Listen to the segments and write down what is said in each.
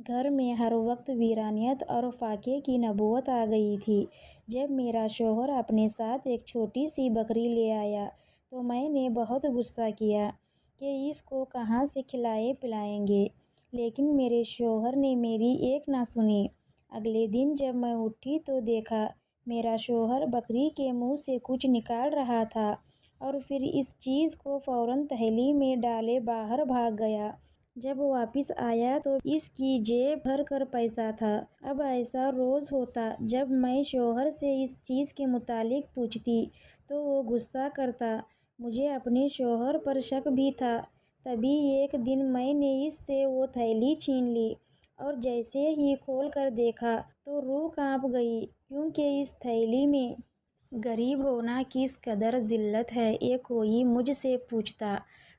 گھر میں ہر وقت ویرانیت اور فاقے کی نبوت آ گئی تھی۔ جب میرا شوہر اپنے ساتھ ایک چھوٹی سی بکری لے آیا تو میں نے بہت غصہ کیا کہ اس کو کہاں سے کھلائے پلائیں گے، لیکن میرے شوہر نے میری ایک نہ سنی۔ اگلے دن جب میں اٹھی تو دیکھا میرا شوہر بکری کے منہ سے کچھ نکال رہا تھا اور پھر اس چیز کو فوراً تھیلی میں ڈالے باہر بھاگ گیا۔ جب واپس آیا تو اس کی جیب بھر کر پیسہ تھا۔ اب ایسا روز ہوتا، جب میں شوہر سے اس چیز کے متعلق پوچھتی تو وہ غصہ کرتا۔ مجھے اپنے شوہر پر شک بھی تھا۔ تبھی ایک دن میں نے اس سے وہ تھیلی چھین لی اور جیسے ہی کھول کر دیکھا تو روح کانپ گئی، کیونکہ اس تھیلی میں غریب ہونا کس قدر ذلت ہے، یہ کوئی مجھ سے پوچھتا۔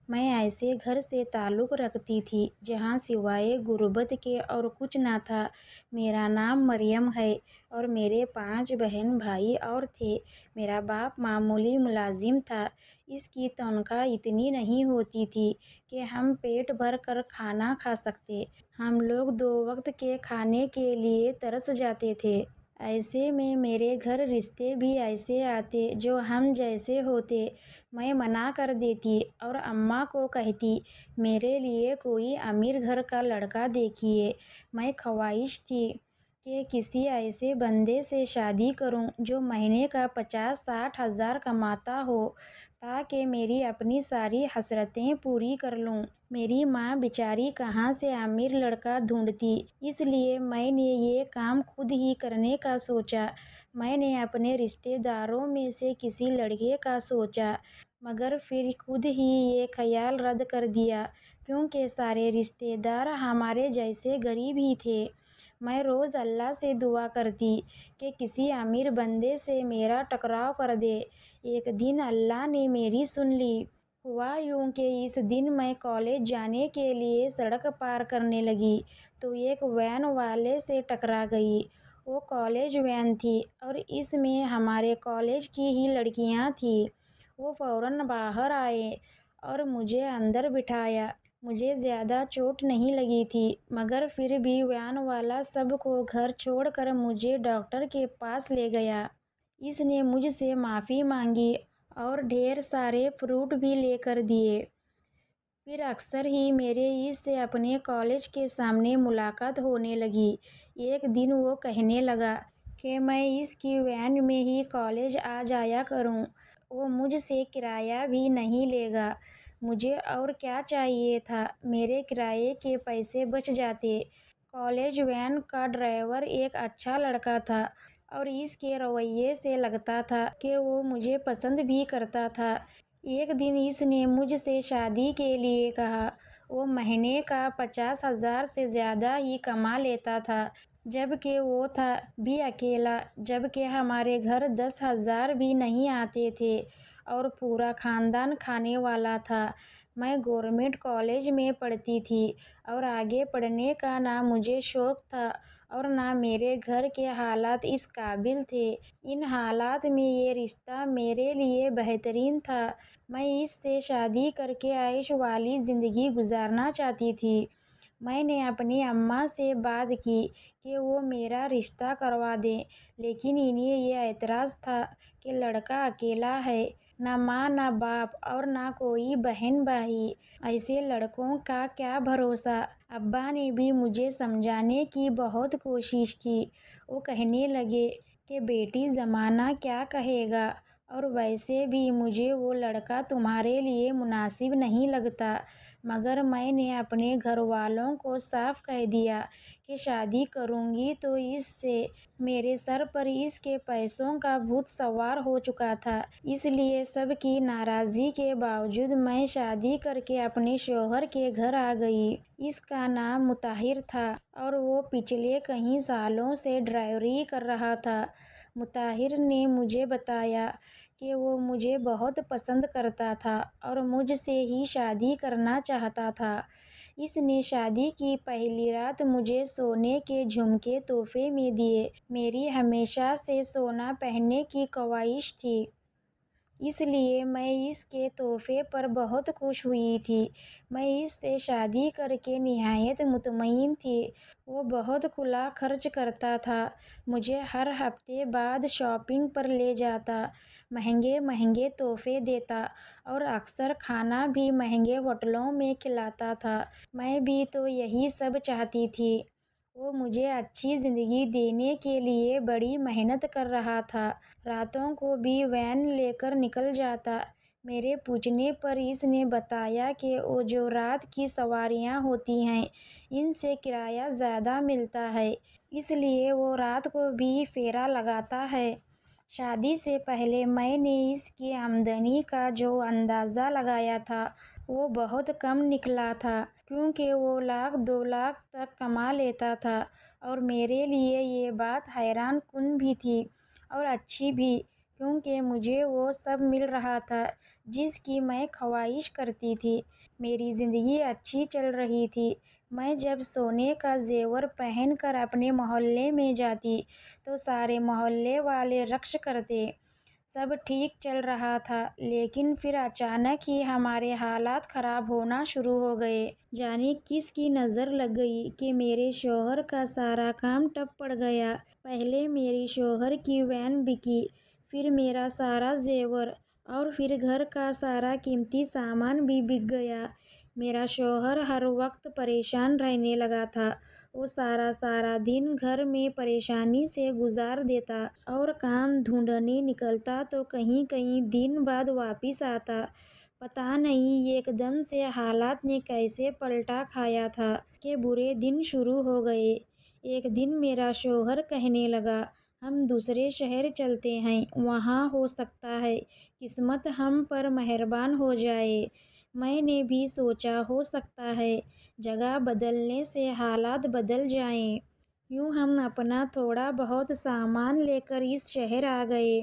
میں ایسے گھر سے تعلق رکھتی تھی جہاں سوائے غربت کے اور کچھ نہ تھا۔ میرا نام مریم ہے اور میرے 5 بہن بھائی اور تھے۔ میرا باپ معمولی ملازم تھا۔ اس کی تنخواہ اتنی نہیں ہوتی تھی کہ ہم پیٹ بھر کر کھانا کھا سکتے۔ ہم لوگ 2 وقت کے کھانے کے لیے ترس جاتے تھے۔ ایسے میں میرے گھر رشتے بھی ایسے آتے جو ہم جیسے ہوتے۔ میں منع کر دیتی اور اماں کو کہتی میرے لیے کوئی امیر گھر کا لڑکا دیکھیے۔ میں خواہش تھی کہ کسی ایسے بندے سے شادی کروں جو مہینے کا 50-60 ہزار کماتا ہو تاکہ میری اپنی ساری حسرتیں پوری کر لوں۔ میری ماں بیچاری کہاں سے امیر لڑکا ڈھونڈتی، اس لیے میں نے یہ کام خود ہی کرنے کا سوچا۔ میں نے اپنے رشتے داروں میں سے کسی لڑکے کا سوچا، مگر پھر خود ہی یہ خیال رد کر دیا کیونکہ سارے رشتے دار ہمارے جیسے غریب ہی تھے۔ میں روز اللہ سے دعا کرتی کہ کسی امیر بندے سے میرا ٹکراؤ کر دے۔ ایک دن اللہ نے میری سن لی۔ ہوا یوں کہ اس دن میں کالج جانے کے لیے سڑک پار کرنے لگی تو ایک وین والے سے ٹکرا گئی۔ وہ کالج وین تھی اور اس میں ہمارے کالج کی ہی لڑکیاں تھیں۔ وہ فوراً باہر آئے اور مجھے اندر بٹھایا۔ مجھے زیادہ چوٹ نہیں لگی تھی، مگر پھر بھی وین والا سب کو گھر چھوڑ کر مجھے ڈاکٹر کے پاس لے گیا۔ اس نے مجھ سے معافی مانگی اور ڈھیر سارے فروٹ بھی لے کر دیے۔ پھر اکثر ہی میرے اس سے اپنے کالج کے سامنے ملاقات ہونے لگی۔ ایک دن وہ کہنے لگا کہ میں اس کی وین میں ہی کالج آ جایا کروں۔ وہ مجھ سے کرایہ بھی نہیں لے گا۔ مجھے اور کیا چاہیے تھا، میرے کرایے کے پیسے بچ جاتے۔ کالج وین کا ڈرائیور ایک اچھا لڑکا تھا اور اس کے رویے سے لگتا تھا کہ وہ مجھے پسند بھی کرتا تھا۔ ایک دن اس نے مجھ سے شادی کے لیے کہا۔ وہ مہینے کا 50 ہزار سے زیادہ ہی کما لیتا تھا، جبکہ وہ تھا بھی اکیلا، جبکہ ہمارے گھر 10 ہزار بھی نہیں آتے تھے اور پورا خاندان کھانے والا تھا۔ میں گورنمنٹ کالج میں پڑھتی تھی اور آگے پڑھنے کا نہ مجھے شوق تھا اور نہ میرے گھر کے حالات اس قابل تھے۔ ان حالات میں یہ رشتہ میرے لیے بہترین تھا۔ میں اس سے شادی کر کے عیش والی زندگی گزارنا چاہتی تھی۔ میں نے اپنی اماں سے بات کی کہ وہ میرا رشتہ کروا دیں، لیکن انہیں یہ اعتراض تھا کہ لڑکا اکیلا ہے، نہ ماں نہ باپ اور نہ کوئی بہن بھائی، ایسے لڑکوں کا کیا بھروسہ۔ ابا نے بھی مجھے سمجھانے کی بہت کوشش کی۔ وہ کہنے لگے کہ بیٹی زمانہ کیا کہے گا، اور ویسے بھی مجھے وہ لڑکا تمہارے لیے مناسب نہیں لگتا، مگر میں نے اپنے گھر والوں کو صاف کہہ دیا کہ شادی کروں گی تو اس سے۔ میرے سر پر اس کے پیسوں کا بھوت سوار ہو چکا تھا، اس لیے سب کی ناراضی کے باوجود میں شادی کر کے اپنے شوہر کے گھر آ گئی۔ اس کا نام مطہر تھا اور وہ پچھلے کئی سالوں سے ڈرائیوری کر رہا تھا۔ مطہر نے مجھے بتایا کہ وہ مجھے بہت پسند کرتا تھا اور مجھ سے ہی شادی کرنا چاہتا تھا۔ اس نے شادی کی پہلی رات مجھے سونے کے جھمکے تحفے میں دیے۔ میری ہمیشہ سے سونا پہننے کی خواہش تھی، اس لیے میں اس کے تحفے پر بہت خوش ہوئی تھی۔ میں اس سے شادی کر کے نہایت مطمئن تھی۔ وہ بہت کھلا خرچ کرتا تھا، مجھے ہر ہفتے بعد شاپنگ پر لے جاتا، مہنگے مہنگے تحفے دیتا اور اکثر کھانا بھی مہنگے ہوٹلوں میں کھلاتا تھا۔ میں بھی تو یہی سب چاہتی تھی۔ وہ مجھے اچھی زندگی دینے کے لیے بڑی محنت کر رہا تھا۔ راتوں کو بھی وین لے کر نکل جاتا۔ میرے پوچھنے پر اس نے بتایا کہ وہ جو رات کی سواریاں ہوتی ہیں ان سے کرایہ زیادہ ملتا ہے، اس لیے وہ رات کو بھی پھیرا لگاتا ہے۔ شادی سے پہلے میں نے اس کی آمدنی کا جو اندازہ لگایا تھا وہ بہت کم نکلا تھا، کیونکہ وہ 1,00,000-2,00,000 تک کما لیتا تھا، اور میرے لیے یہ بات حیران کن بھی تھی اور اچھی بھی، کیونکہ مجھے وہ سب مل رہا تھا جس کی میں خواہش کرتی تھی۔ میری زندگی اچھی چل رہی تھی۔ میں جب سونے کا زیور پہن کر اپنے محلے میں جاتی تو سارے محلے والے رقص کرتے۔ سب ٹھیک چل رہا تھا، لیکن پھر اچانک ہی ہمارے حالات خراب ہونا شروع ہو گئے۔ جانے کس کی نظر لگ گئی کہ میرے شوہر کا سارا کام ٹھپ پڑ گیا۔ پہلے میرے شوہر کی وین بکی، پھر میرا سارا زیور، اور پھر گھر کا سارا قیمتی سامان بھی بک گیا۔ میرا شوہر ہر وقت پریشان رہنے لگا تھا۔ وہ سارا دن گھر میں پریشانی سے گزار دیتا اور کام ڈھونڈنے نکلتا تو کئی دن بعد واپس آتا۔ پتہ نہیں ایک دم سے حالات نے کیسے پلٹا کھایا تھا کہ برے دن شروع ہو گئے۔ ایک دن میرا شوہر کہنے لگا، ہم دوسرے شہر چلتے ہیں، وہاں ہو سکتا ہے قسمت ہم پر مہربان ہو جائے۔ میں نے بھی سوچا ہو سکتا ہے جگہ بدلنے سے حالات بدل جائیں۔ یوں ہم اپنا تھوڑا بہت سامان لے کر اس شہر آ گئے،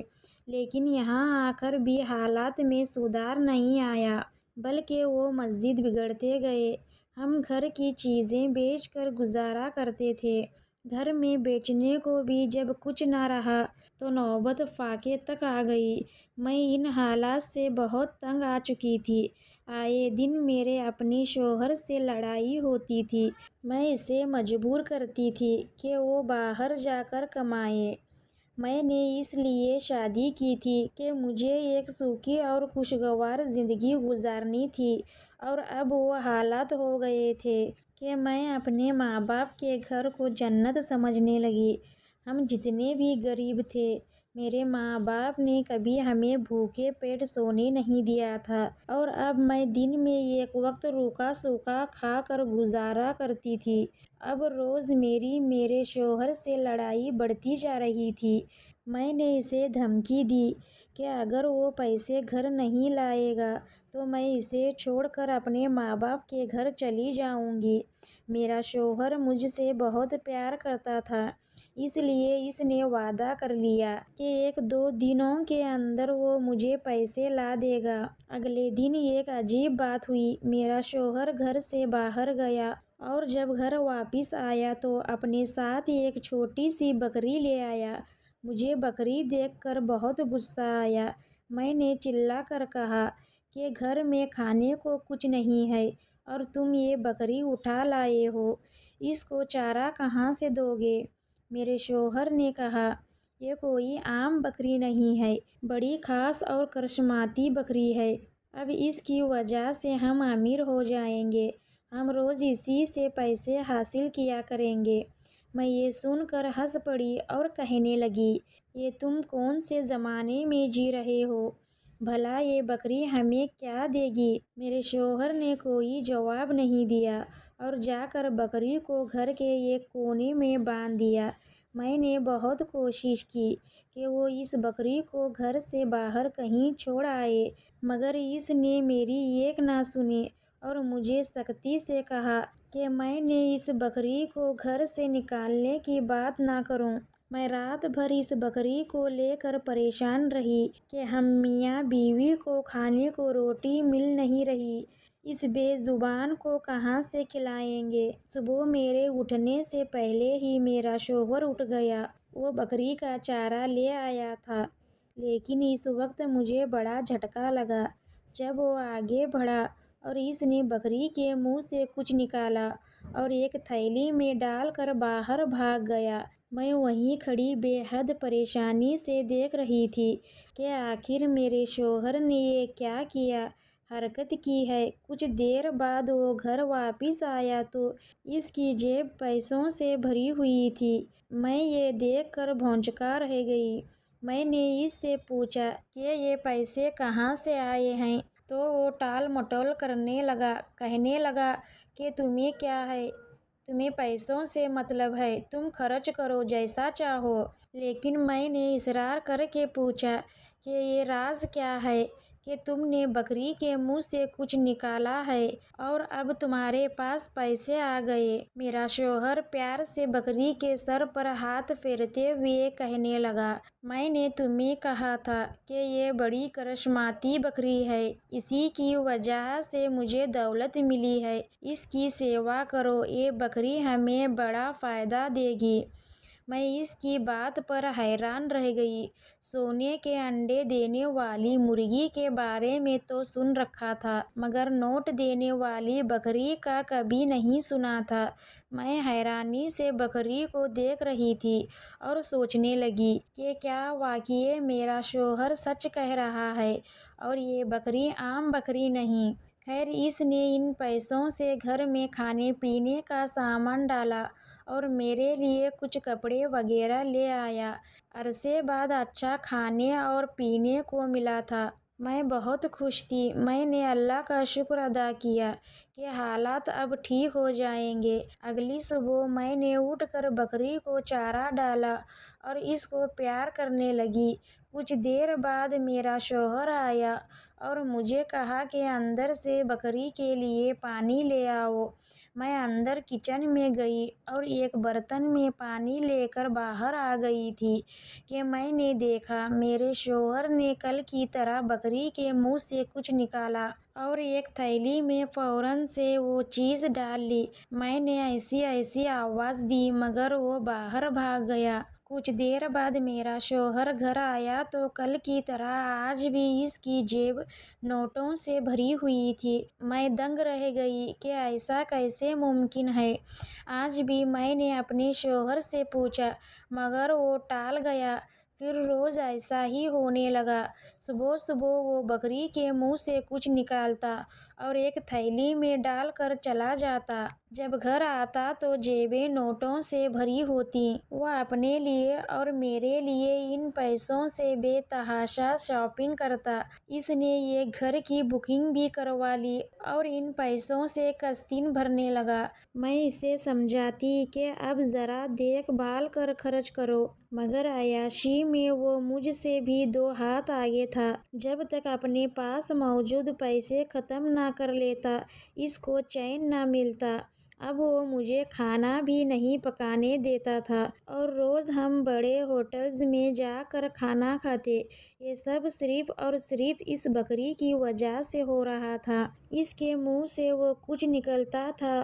لیکن یہاں آ کر بھی حالات میں سدھار نہیں آیا، بلکہ وہ مزید بگڑتے گئے۔ ہم گھر کی چیزیں بیچ کر گزارا کرتے تھے۔ گھر میں بیچنے کو بھی جب کچھ نہ رہا تو نوبت فاقے تک آ گئی۔ میں ان حالات سے بہت تنگ آ چکی تھی۔ آئے دن میرے اپنے شوہر سے لڑائی ہوتی تھی۔ میں اسے مجبور کرتی تھی کہ وہ باہر جا کر کمائے۔ میں نے اس لیے شادی کی تھی کہ مجھے ایک سکھی اور خوشگوار زندگی گزارنی تھی، اور اب وہ حالات ہو گئے تھے کہ میں اپنے ماں باپ کے گھر کو جنت سمجھنے لگی۔ ہم جتنے بھی غریب تھے، میرے ماں باپ نے کبھی ہمیں بھوکے پیٹ سونے نہیں دیا تھا، اور اب میں دن میں ایک وقت روکھا سوکھا کھا کر گزارا کرتی تھی۔ اب روز میری میرے شوہر سے لڑائی بڑھتی جا رہی تھی۔ میں نے اسے دھمکی دی کہ اگر وہ پیسے گھر نہیں لائے گا تو میں اسے چھوڑ کر اپنے ماں باپ کے گھر چلی جاؤں گی۔ میرا شوہر مجھ سے بہت پیار کرتا تھا، اس لیے اس نے وعدہ کر لیا کہ 1-2 دنوں کے اندر وہ مجھے پیسے لا دے گا۔ اگلے دن ایک عجیب بات ہوئی۔ میرا شوہر گھر سے باہر گیا اور جب گھر واپس آیا تو اپنے ساتھ ایک چھوٹی سی بکری لے آیا۔ مجھے بکری دیکھ کر بہت غصہ آیا۔ میں نے چلا کر کہا کہ گھر میں کھانے کو کچھ نہیں ہے اور تم یہ بکری اٹھا لائے ہو، اس کو چارہ کہاں سے دو گے؟ میرے شوہر نے کہا، یہ کوئی عام بکری نہیں ہے، بڑی خاص اور کرشماتی بکری ہے۔ اب اس کی وجہ سے ہم امیر ہو جائیں گے، ہم روز اسی سے پیسے حاصل کیا کریں گے۔ میں یہ سن کر ہنس پڑی اور کہنے لگی، یہ تم کون سے زمانے میں جی رہے ہو؟ بھلا یہ بکری ہمیں کیا دے گی؟ میرے شوہر نے کوئی جواب نہیں دیا اور جا کر بکری کو گھر کے ایک کونے میں باندھ دیا۔ میں نے بہت کوشش کی کہ وہ اس بکری کو گھر سے باہر کہیں چھوڑ آئے، مگر اس نے میری ایک نہ سنی اور مجھے سختی سے کہا کہ میں نے اس بکری کو گھر سے نکالنے کی بات نہ کروں۔ میں رات بھر اس بکری کو لے کر پریشان رہی کہ ہم میاں بیوی کو کھانے کو روٹی مل نہیں رہی، اس بے زبان کو کہاں سے کھلائیں گے؟ صبح میرے اٹھنے سے پہلے ہی میرا شوہر اٹھ گیا۔ وہ بکری کا چارہ لے آیا تھا، لیکن اس وقت مجھے بڑا جھٹکا لگا جب وہ آگے بڑھا اور اس نے بکری کے منہ سے کچھ نکالا اور ایک تھیلی میں ڈال کر باہر بھاگ گیا۔ میں وہیں کھڑی بے حد پریشانی سے دیکھ رہی تھی کہ آخر میرے شوہر نے یہ کیا کیا حرکت کی ہے۔ کچھ دیر بعد وہ گھر واپس آیا تو اس کی جیب پیسوں سے بھری ہوئی تھی۔ میں یہ دیکھ کر بھونچکا رہ گئی۔ میں نے اس سے پوچھا کہ یہ پیسے کہاں سے آئے ہیں تو وہ ٹال مٹول کرنے لگا، کہنے لگا کہ تمہیں کیا ہے، تمہیں پیسوں سے مطلب ہے، تم خرچ کرو جیسا چاہو۔ لیکن میں نے اصرار کر کے پوچھا کہ یہ راز کیا ہے کہ تم نے بکری کے منہ سے کچھ نکالا ہے اور اب تمہارے پاس پیسے آ گئے۔ میرا شوہر پیار سے بکری کے سر پر ہاتھ پھیرتے ہوئے کہنے لگا، میں نے تمہیں کہا تھا کہ یہ بڑی کرشماتی بکری ہے، اسی کی وجہ سے مجھے دولت ملی ہے، اس کی سیوا کرو، یہ بکری ہمیں بڑا فائدہ دے گی۔ میں اس کی بات پر حیران رہ گئی۔ سونے کے انڈے دینے والی مرغی کے بارے میں تو سن رکھا تھا مگر نوٹ دینے والی بکری کا کبھی نہیں سنا تھا۔ میں حیرانی سے بکری کو دیکھ رہی تھی اور سوچنے لگی کہ کیا واقعی میرا شوہر سچ کہہ رہا ہے اور یہ بکری عام بکری نہیں۔ خیر اس نے ان پیسوں سے گھر میں کھانے پینے کا سامان ڈالا اور میرے لیے کچھ کپڑے وغیرہ لے آیا۔ عرصے بعد اچھا کھانے اور پینے کو ملا تھا۔ میں بہت خوش تھی۔ میں نے اللہ کا شکر ادا کیا کہ حالات اب ٹھیک ہو جائیں گے۔ اگلی صبح میں نے اٹھ کر بکری کو چارہ ڈالا اور اس کو پیار کرنے لگی۔ کچھ دیر بعد میرا شوہر آیا اور مجھے کہا کہ اندر سے بکری کے لیے پانی لے آؤ۔ میں اندر کچن میں گئی اور ایک برتن میں پانی لے کر باہر آ گئی تھی کہ میں نے دیکھا میرے شوہر نے کل کی طرح بکری کے منہ سے کچھ نکالا اور ایک تھیلی میں فوراً سے وہ چیز ڈال لی۔ میں نے ایسی آواز دی مگر وہ باہر بھاگ گیا۔ کچھ دیر بعد میرا شوہر گھر آیا تو کل کی طرح آج بھی اس کی جیب نوٹوں سے بھری ہوئی تھی۔ میں دنگ رہ گئی کہ ایسا کیسے ممکن ہے۔ آج بھی میں نے اپنے شوہر سے پوچھا مگر وہ ٹال گیا۔ پھر روز ایسا ہی ہونے لگا۔ صبح صبح وہ بکری کے منہ سے کچھ نکالتا اور ایک تھیلی میں ڈال کر چلا جاتا۔ جب گھر آتا تو جیبیں نوٹوں سے بھری ہوتیں۔ وہ اپنے لیے اور میرے لیے ان پیسوں سے بے تحاشا شاپنگ کرتا۔ اس نے ایک گھر کی بکنگ بھی کروا لی اور ان پیسوں سے قسطیں بھرنے لگا۔ میں اسے سمجھاتی کہ اب ذرا دیکھ بھال کر خرچ کرو مگر عیاشی میں وہ مجھ سے بھی دو ہاتھ آگے تھا۔ جب تک اپنے پاس موجود پیسے ختم نہ کر لیتا اس کو چین نہ ملتا۔ اب وہ مجھے کھانا بھی نہیں پکانے دیتا تھا اور روز ہم بڑے ہوٹلز میں جا کر کھانا کھاتے۔ یہ سب صرف اور صرف اس بکری کی وجہ سے ہو رہا تھا۔ اس کے منہ سے وہ کچھ نکلتا تھا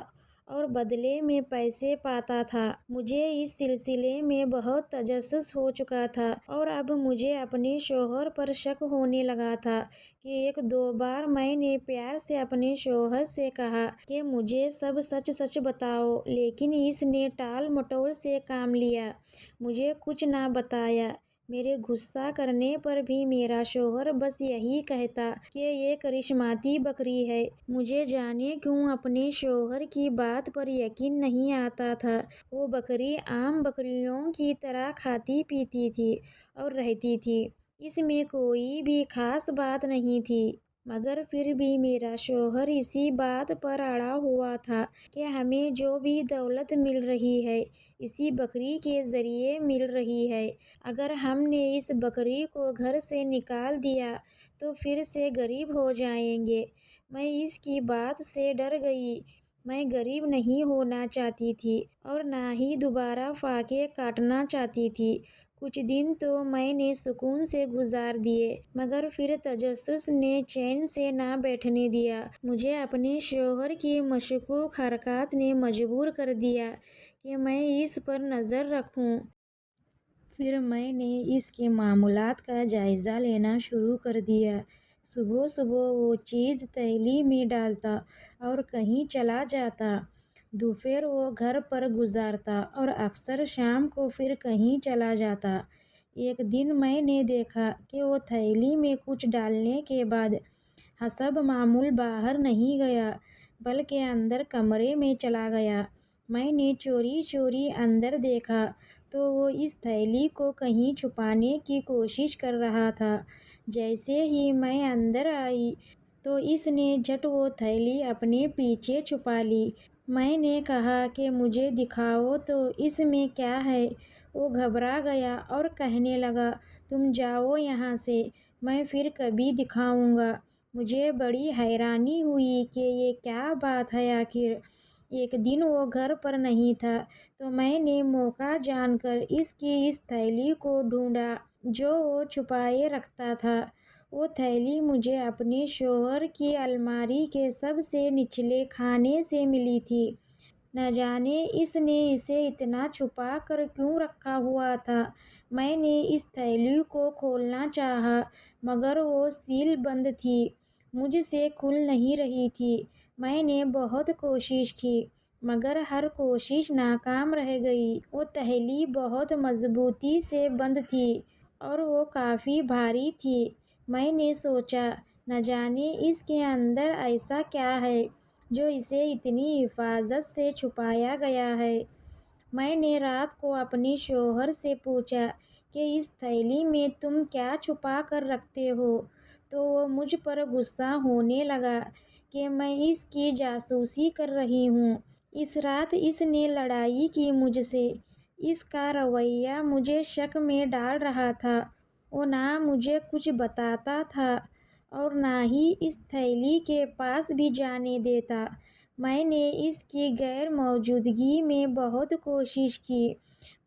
اور بدلے میں پیسے پاتا تھا۔ مجھے اس سلسلے میں بہت تجسس ہو چکا تھا اور اب مجھے اپنے شوہر پر شک ہونے لگا تھا کہ ایک دو بار میں نے پیار سے اپنے شوہر سے کہا کہ مجھے سب سچ سچ بتاؤ لیکن اس نے ٹال مٹول سے کام لیا، مجھے کچھ نہ بتایا۔ میرے غصہ کرنے پر بھی میرا شوہر بس یہی کہتا کہ یہ کرشماتی بکری ہے۔ مجھے جانے کیوں اپنے شوہر کی بات پر یقین نہیں آتا تھا۔ وہ بکری عام بکریوں کی طرح کھاتی پیتی تھی اور رہتی تھی، اس میں کوئی بھی خاص بات نہیں تھی۔ مگر پھر بھی میرا شوہر اسی بات پر اڑا ہوا تھا کہ ہمیں جو بھی دولت مل رہی ہے اسی بکری کے ذریعے مل رہی ہے۔ اگر ہم نے اس بکری کو گھر سے نکال دیا تو پھر سے غریب ہو جائیں گے۔ میں اس کی بات سے ڈر گئی۔ میں غریب نہیں ہونا چاہتی تھی اور نہ ہی دوبارہ فاقے کاٹنا چاہتی تھی۔ کچھ دن تو میں نے سکون سے گزار دیے مگر پھر تجسس نے چین سے نہ بیٹھنے دیا۔ مجھے اپنے شوہر کی مشکوک حرکات نے مجبور کر دیا کہ میں اس پر نظر رکھوں۔ پھر میں نے اس کے معمولات کا جائزہ لینا شروع کر دیا۔ صبح صبح وہ چیز تھیلی میں ڈالتا اور کہیں چلا جاتا، دوپہر وہ گھر پر گزارتا اور اکثر شام کو پھر کہیں چلا جاتا۔ ایک دن میں نے دیکھا کہ وہ تھیلی میں کچھ ڈالنے کے بعد حسب معمول باہر نہیں گیا بلکہ اندر کمرے میں چلا گیا۔ میں نے چوری چوری اندر دیکھا تو وہ اس تھیلی کو کہیں چھپانے کی کوشش کر رہا تھا۔ جیسے ہی میں اندر آئی تو اس نے جھٹ وہ تھیلی اپنے پیچھے چھپا لی۔ میں نے کہا کہ مجھے دکھاؤ تو اس میں کیا ہے۔ وہ گھبرا گیا اور کہنے لگا، تم جاؤ یہاں سے، میں پھر کبھی دکھاؤں گا۔ مجھے بڑی حیرانی ہوئی کہ یہ کیا بات ہے آخر۔ ایک دن وہ گھر پر نہیں تھا تو میں نے موقع جان کر اس کی اس تھیلی کو ڈھونڈا جو وہ چھپائے رکھتا تھا۔ وہ تھیلی مجھے اپنے شوہر کی الماری کے سب سے نچلے خانے سے ملی تھی۔ نہ جانے اس نے اسے اتنا چھپا کر کیوں رکھا ہوا تھا۔ میں نے اس تھیلی کو کھولنا چاہا مگر وہ سیل بند تھی، مجھ سے کھل نہیں رہی تھی۔ میں نے بہت کوشش کی مگر ہر کوشش ناکام رہ گئی۔ وہ تھیلی بہت مضبوطی سے بند تھی اور وہ کافی بھاری تھی۔ میں نے سوچا، نہ جانے اس کے اندر ایسا کیا ہے جو اسے اتنی حفاظت سے چھپایا گیا ہے۔ میں نے رات کو اپنے شوہر سے پوچھا کہ اس تھیلی میں تم کیا چھپا کر رکھتے ہو، تو وہ مجھ پر غصہ ہونے لگا کہ میں اس کی جاسوسی کر رہی ہوں۔ اس رات اس نے لڑائی کی مجھ سے۔ اس کا رویہ مجھے شک میں ڈال رہا تھا۔ وہ نہ مجھے کچھ بتاتا تھا اور نہ ہی اس تھیلی کے پاس بھی جانے دیتا۔ میں نے اس کی غیر موجودگی میں بہت کوشش کی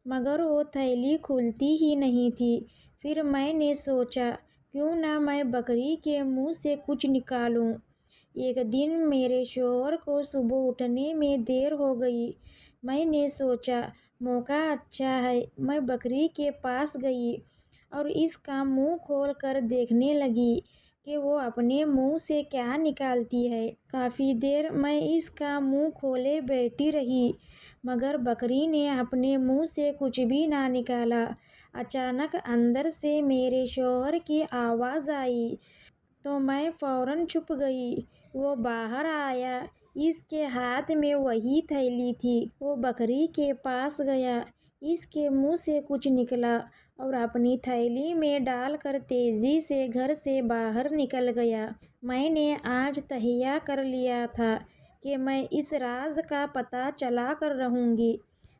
مگر وہ تھیلی کھلتی ہی نہیں تھی۔ پھر میں نے سوچا، کیوں نہ میں بکری کے منہ سے کچھ نکالوں۔ ایک دن میرے شوہر کو صبح اٹھنے میں دیر ہو گئی۔ میں نے سوچا، موقع اچھا ہے۔ میں بکری کے پاس گئی اور اس کا منہ کھول کر دیکھنے لگی کہ وہ اپنے منہ سے کیا نکالتی ہے۔ کافی دیر میں اس کا منہ کھولے بیٹھی رہی مگر بکری نے اپنے منہ سے کچھ بھی نہ نکالا۔ اچانک اندر سے میرے شوہر کی آواز آئی تو میں فوراً چھپ گئی۔ وہ باہر آیا، اس کے ہاتھ میں وہی تھیلی تھی۔ وہ بکری کے پاس گیا، اس کے منہ سے کچھ نکلا اور اپنی تھیلی میں ڈال کر تیزی سے گھر سے باہر نکل گیا۔ میں نے آج تہیہ کر لیا تھا کہ میں اس راز کا پتہ چلا کر رہوں گی۔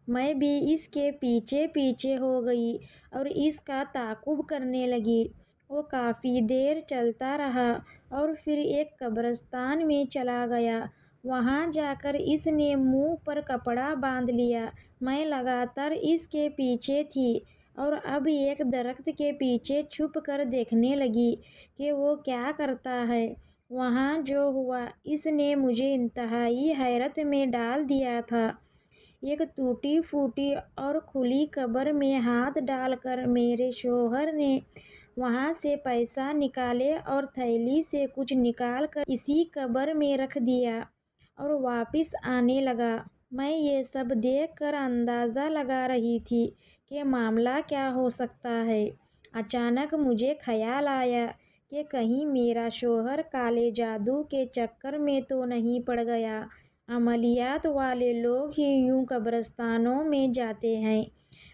میں بھی اس کے پیچھے پیچھے ہو گئی اور اس کا تعاقب کرنے لگی۔ وہ کافی دیر چلتا رہا اور پھر ایک قبرستان میں چلا گیا۔ وہاں جا کر اس نے منہ پر کپڑا باندھ لیا۔ میں لگاتار اس کے پیچھے تھی اور اب ایک درخت کے پیچھے چھپ کر دیکھنے لگی کہ وہ کیا کرتا ہے۔ وہاں جو ہوا اس نے مجھے انتہائی حیرت میں ڈال دیا تھا۔ ایک ٹوٹی پھوٹی اور کھلی قبر میں ہاتھ ڈال کر میرے شوہر نے وہاں سے پیسہ نکالے اور تھیلی سے کچھ نکال کر اسی قبر میں رکھ دیا اور واپس آنے لگا۔ میں یہ سب دیکھ کر اندازہ لگا رہی تھی کہ معاملہ کیا ہو سکتا ہے۔ اچانک مجھے خیال آیا کہ کہیں میرا شوہر کالے جادو کے چکر میں تو نہیں پڑ گیا۔ عملیات والے لوگ ہی یوں قبرستانوں میں جاتے ہیں۔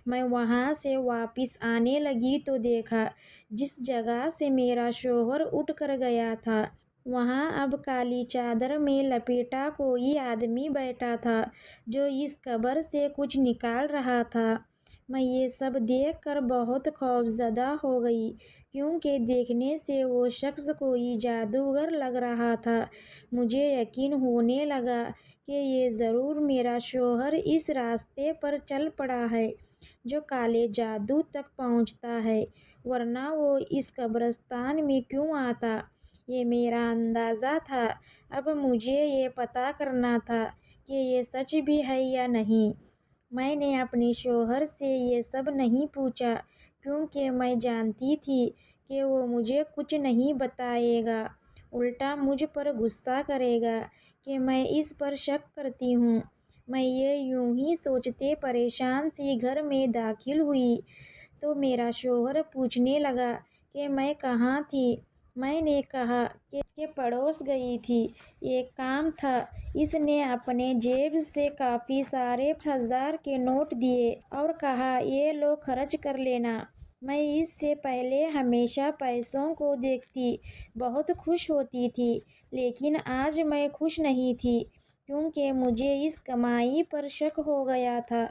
میں وہاں سے واپس آنے لگی تو دیکھا جس جگہ سے میرا شوہر اٹھ کر گیا تھا وہاں اب کالی چادر میں لپیٹا کوئی آدمی بیٹھا تھا جو اس قبر سے کچھ نکال رہا تھا۔ میں یہ سب دیکھ کر بہت خوفزدہ ہو گئی کیونکہ دیکھنے سے وہ شخص کوئی جادوگر لگ رہا تھا۔ مجھے یقین ہونے لگا کہ یہ ضرور میرا شوہر اس راستے پر چل پڑا ہے جو کالے جادو تک پہنچتا ہے، ورنہ وہ اس قبرستان میں کیوں آتا۔ یہ میرا اندازہ تھا، اب مجھے یہ پتہ کرنا تھا کہ یہ سچ بھی ہے یا نہیں۔ میں نے اپنے شوہر سے یہ سب نہیں پوچھا کیونکہ میں جانتی تھی کہ وہ مجھے کچھ نہیں بتائے گا، الٹا مجھ پر غصہ کرے گا کہ میں اس پر شک کرتی ہوں۔ میں یہ یوں ہی سوچتے پریشان سی گھر میں داخل ہوئی تو میرا شوہر پوچھنے لگا کہ میں کہاں تھی۔ میں نے کہا کہ پڑوس گئی تھی، ایک کام تھا۔ اس نے اپنے جیب سے کافی سارے 5,000 کے نوٹ دیے اور کہا یہ لو خرچ کر لینا۔ میں اس سے پہلے ہمیشہ پیسوں کو دیکھتی بہت خوش ہوتی تھی، لیکن آج میں خوش نہیں تھی کیونکہ مجھے اس کمائی پر شک ہو گیا تھا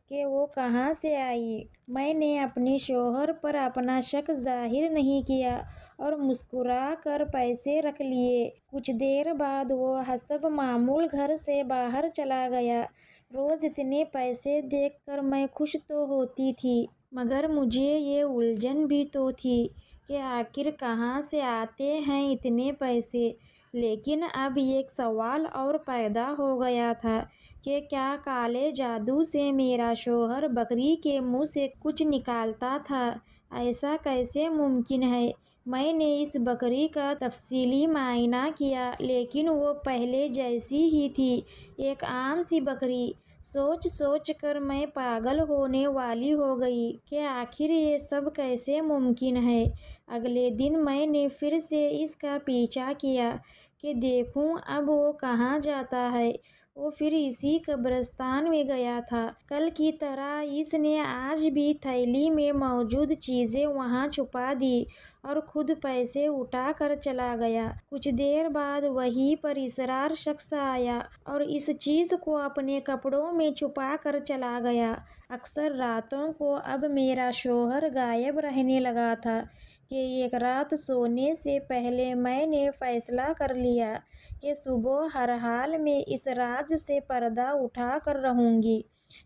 کہ وہ کہاں سے آئی۔ میں نے اپنے شوہر پر اپنا شک ظاہر نہیں کیا اور مسکرا کر پیسے رکھ لیے۔ کچھ دیر بعد وہ حسب معمول گھر سے باہر چلا گیا۔ روز اتنے پیسے دیکھ کر میں خوش تو ہوتی تھی، مگر مجھے یہ الجھن بھی تو تھی کہ آخر کہاں سے آتے ہیں اتنے پیسے۔ لیکن اب ایک سوال اور پیدا ہو گیا تھا کہ کیا کالے جادو سے میرا شوہر بکری کے منہ سے کچھ نکالتا تھا؟ ایسا کیسے ممکن ہے؟ میں نے اس بکری کا تفصیلی معائنہ کیا لیکن وہ پہلے جیسی ہی تھی، ایک عام سی بکری۔ سوچ سوچ کر میں پاگل ہونے والی ہو گئی کہ آخر یہ سب کیسے ممکن ہے۔ اگلے دن میں نے پھر سے اس کا پیچھا کیا کہ دیکھوں اب وہ کہاں جاتا ہے۔ وہ پھر اسی قبرستان میں گیا تھا۔ کل کی طرح اس نے آج بھی تھیلی میں موجود چیزیں وہاں چھپا دیں اور خود پیسے اٹھا کر چلا گیا۔ کچھ دیر بعد وہیں پر اسرار شخص آیا اور اس چیز کو اپنے کپڑوں میں چھپا کر چلا گیا۔ اکثر راتوں کو اب میرا شوہر غائب رہنے لگا تھا کہ ایک رات سونے سے پہلے میں نے فیصلہ کر لیا کہ صبح ہر حال میں اس راز سے پردہ اٹھا کر رہوں گی،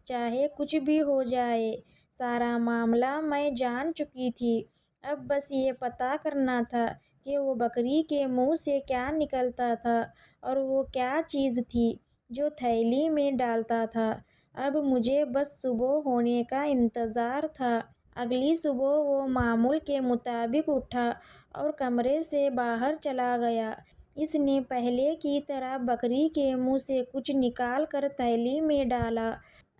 چاہے کچھ بھی ہو جائے۔ سارا معاملہ میں جان چکی تھی، اب بس یہ پتہ کرنا تھا کہ وہ بکری کے منہ سے کیا نکلتا تھا اور وہ کیا چیز تھی جو تھیلی میں ڈالتا تھا۔ اب مجھے بس صبح ہونے کا انتظار تھا۔ اگلی صبح وہ معمول کے مطابق اٹھا اور کمرے سے باہر چلا گیا۔ اس نے پہلے کی طرح بکری کے منہ سے کچھ نکال کر تھیلی میں ڈالا۔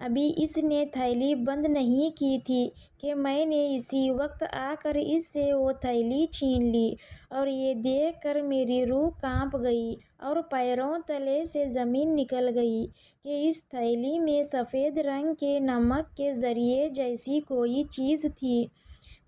ابھی اس نے تھیلی بند نہیں کی تھی کہ میں نے اسی وقت آ کر اس سے وہ تھیلی چھین لی اور یہ دیکھ کر میری روح کانپ گئی اور پیروں تلے سے زمین نکل گئی کہ اس تھیلی میں سفید رنگ کے نمک کے ذرے جیسی کوئی چیز تھی۔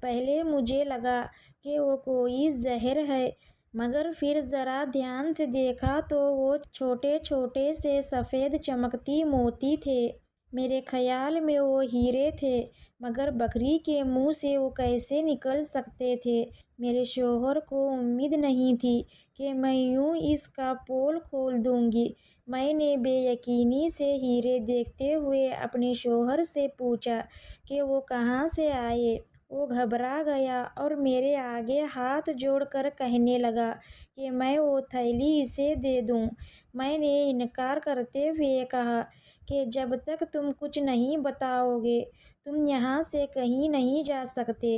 پہلے مجھے لگا کہ وہ کوئی زہر ہے، مگر پھر ذرا دھیان سے دیکھا تو وہ چھوٹے چھوٹے سے سفید چمکتی موتی تھے۔ میرے خیال میں وہ ہیرے تھے، مگر بکری کے منہ سے وہ کیسے نکل سکتے تھے؟ میرے شوہر کو امید نہیں تھی کہ میں یوں اس کا پول کھول دوں گی۔ میں نے بے یقینی سے ہیرے دیکھتے ہوئے اپنے شوہر سے پوچھا کہ وہ کہاں سے آئے۔ وہ گھبرا گیا اور میرے آگے ہاتھ جوڑ کر کہنے لگا کہ میں وہ تھیلی اسے دے دوں۔ میں نے انکار کرتے ہوئے کہا کہ جب تک تم کچھ نہیں بتاؤ گے تم یہاں سے کہیں نہیں جا سکتے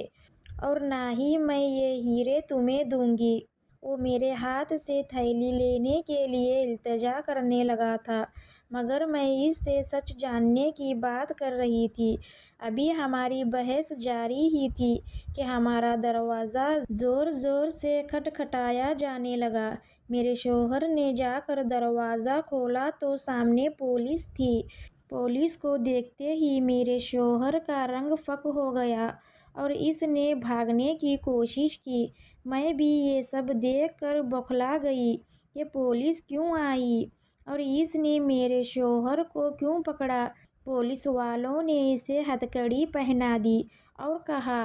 اور نہ ہی میں یہ ہیرے تمہیں دوں گی۔ وہ میرے ہاتھ سے تھیلی لینے کے لیے التجا کرنے لگا تھا، مگر میں اس سے سچ جاننے کی بات کر رہی تھی۔ ابھی ہماری بحث جاری ہی تھی کہ ہمارا دروازہ زور زور سے کھٹکھٹایا جانے لگا۔ میرے شوہر نے جا کر دروازہ کھولا تو سامنے پولیس تھی۔ پولیس کو دیکھتے ہی میرے شوہر کا رنگ فک ہو گیا اور اس نے بھاگنے کی کوشش کی۔ میں بھی یہ سب دیکھ کر بوکھلا گئی کہ پولیس کیوں آئی اور اس نے میرے شوہر کو کیوں پکڑا۔ پولیس والوں نے اسے ہتھکڑی پہنا دی اور کہا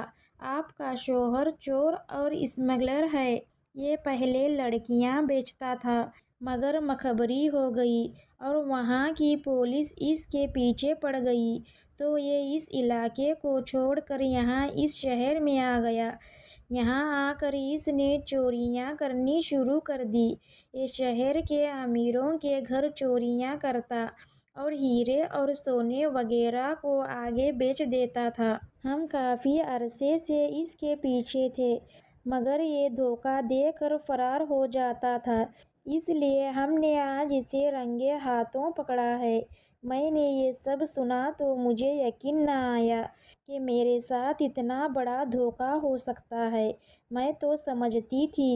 آپ کا شوہر چور اور اسمگلر ہے، یہ پہلے لڑکیاں بیچتا تھا مگر مخبری ہو گئی اور وہاں کی پولیس اس کے پیچھے پڑ گئی تو یہ اس علاقے کو چھوڑ کر یہاں اس شہر میں آ گیا۔ یہاں آ کر اس نے چوریاں کرنی شروع کر دی۔ یہ شہر کے امیروں کے گھر چوریاں کرتا اور ہیرے اور سونے وغیرہ کو آگے بیچ دیتا تھا۔ ہم کافی عرصے سے اس کے پیچھے تھے مگر یہ دھوکہ دے کر فرار ہو جاتا تھا، اس لیے ہم نے آج اسے رنگے ہاتھوں پکڑا ہے۔ میں نے یہ سب سنا تو مجھے یقین نہ آیا کہ میرے ساتھ اتنا بڑا دھوکہ ہو سکتا ہے۔ میں تو سمجھتی تھی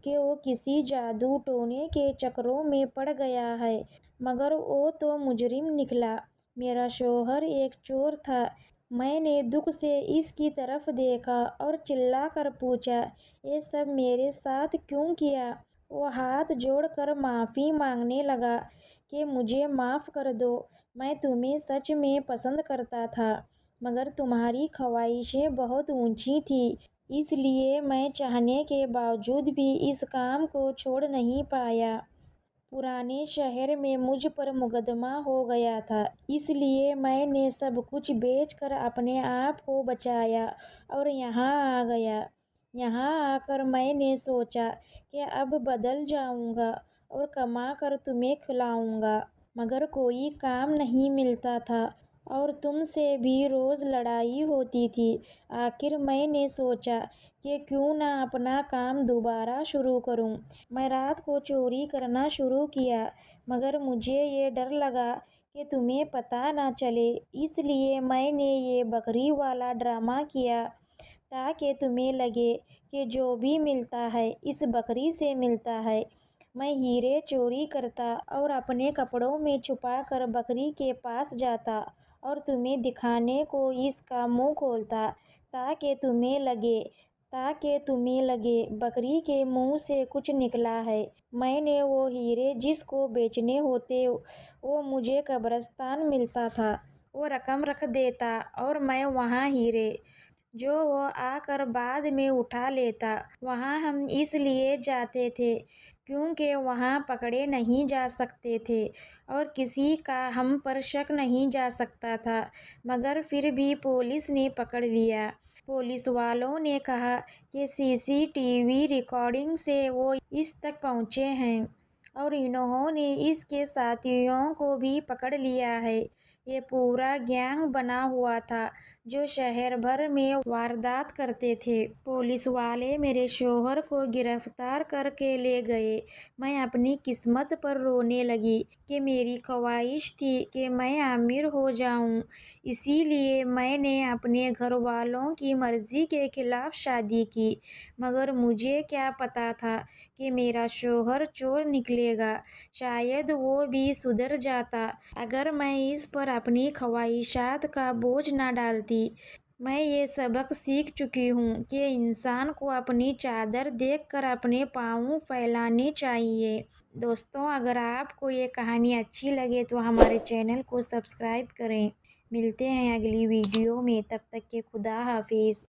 کہ وہ کسی جادو ٹونے کے چکروں میں پڑ گیا ہے مگر وہ تو مجرم نکلا۔ میرا شوہر ایک چور تھا۔ میں نے دکھ سے اس کی طرف دیکھا اور چلا کر پوچھا، یہ سب میرے ساتھ کیوں کیا؟ وہ ہاتھ جوڑ کر معافی مانگنے لگا کہ مجھے معاف کر دو، میں تمہیں سچ میں پسند کرتا تھا مگر تمہاری خواہشیں بہت اونچی تھیں، اس لیے میں چاہنے کے باوجود بھی اس کام کو چھوڑ نہیں پایا۔ پرانے شہر میں مجھ پر مقدمہ ہو گیا تھا، اس لیے میں نے سب کچھ بیچ کر اپنے آپ کو بچایا اور یہاں آ گیا۔ یہاں آ کر میں نے سوچا کہ اب بدل جاؤں گا اور کما کر تمہیں کھلاؤں گا مگر کوئی کام نہیں ملتا تھا اور تم سے بھی روز لڑائی ہوتی تھی۔ آخر میں نے سوچا کہ کیوں نہ اپنا کام دوبارہ شروع کروں۔ میں رات کو چوری کرنا شروع کیا مگر مجھے یہ ڈر لگا کہ تمہیں پتہ نہ چلے، اس لیے میں نے یہ بکری والا ڈرامہ کیا تاکہ تمہیں لگے کہ جو بھی ملتا ہے اس بکری سے ملتا ہے۔ میں ہیرے چوری کرتا اور اپنے کپڑوں میں چھپا کر بکری کے پاس جاتا اور تمہیں دکھانے کو اس کا منہ کھولتا تاکہ تمہیں لگے بکری کے منہ سے کچھ نکلا ہے۔ میں نے وہ ہیرے جس کو بیچنے ہوتے وہ مجھے قبرستان ملتا تھا، وہ رقم رکھ دیتا اور میں وہاں ہیرے جو وہ آ کر بعد میں اٹھا لیتا۔ وہاں ہم اس لیے جاتے تھے کیونکہ وہاں پکڑے نہیں جا سکتے تھے اور کسی کا ہم پر شک نہیں جا سکتا تھا مگر پھر بھی پولیس نے پکڑ لیا۔ پولیس والوں نے کہا کہ سی سی ٹی وی ریکارڈنگ سے وہ اس تک پہنچے ہیں اور انہوں نے اس کے ساتھیوں کو بھی پکڑ لیا ہے۔ یہ پورا گینگ بنا ہوا تھا جو شہر بھر میں واردات کرتے تھے۔ پولیس والے میرے شوہر کو گرفتار کر کے لے گئے۔ میں اپنی قسمت پر رونے لگی کہ میری خواہش تھی کہ میں امیر ہو جاؤں، اسی لیے میں نے اپنے گھر والوں کی مرضی کے خلاف شادی کی مگر مجھے کیا پتہ تھا کہ میرا شوہر چور نکلے گا۔ شاید وہ بھی سدھر جاتا اگر میں اس پر اپنی خواہشات کا بوجھ نہ ڈالتی۔ میں یہ سبق سیکھ چکی ہوں کہ انسان کو اپنی چادر دیکھ کر اپنے پاؤں پھیلانے چاہیے۔ دوستو، اگر آپ کو یہ کہانی اچھی لگے تو ہمارے چینل کو سبسکرائب کریں۔ ملتے ہیں اگلی ویڈیو میں، تب تک کے خدا حافظ۔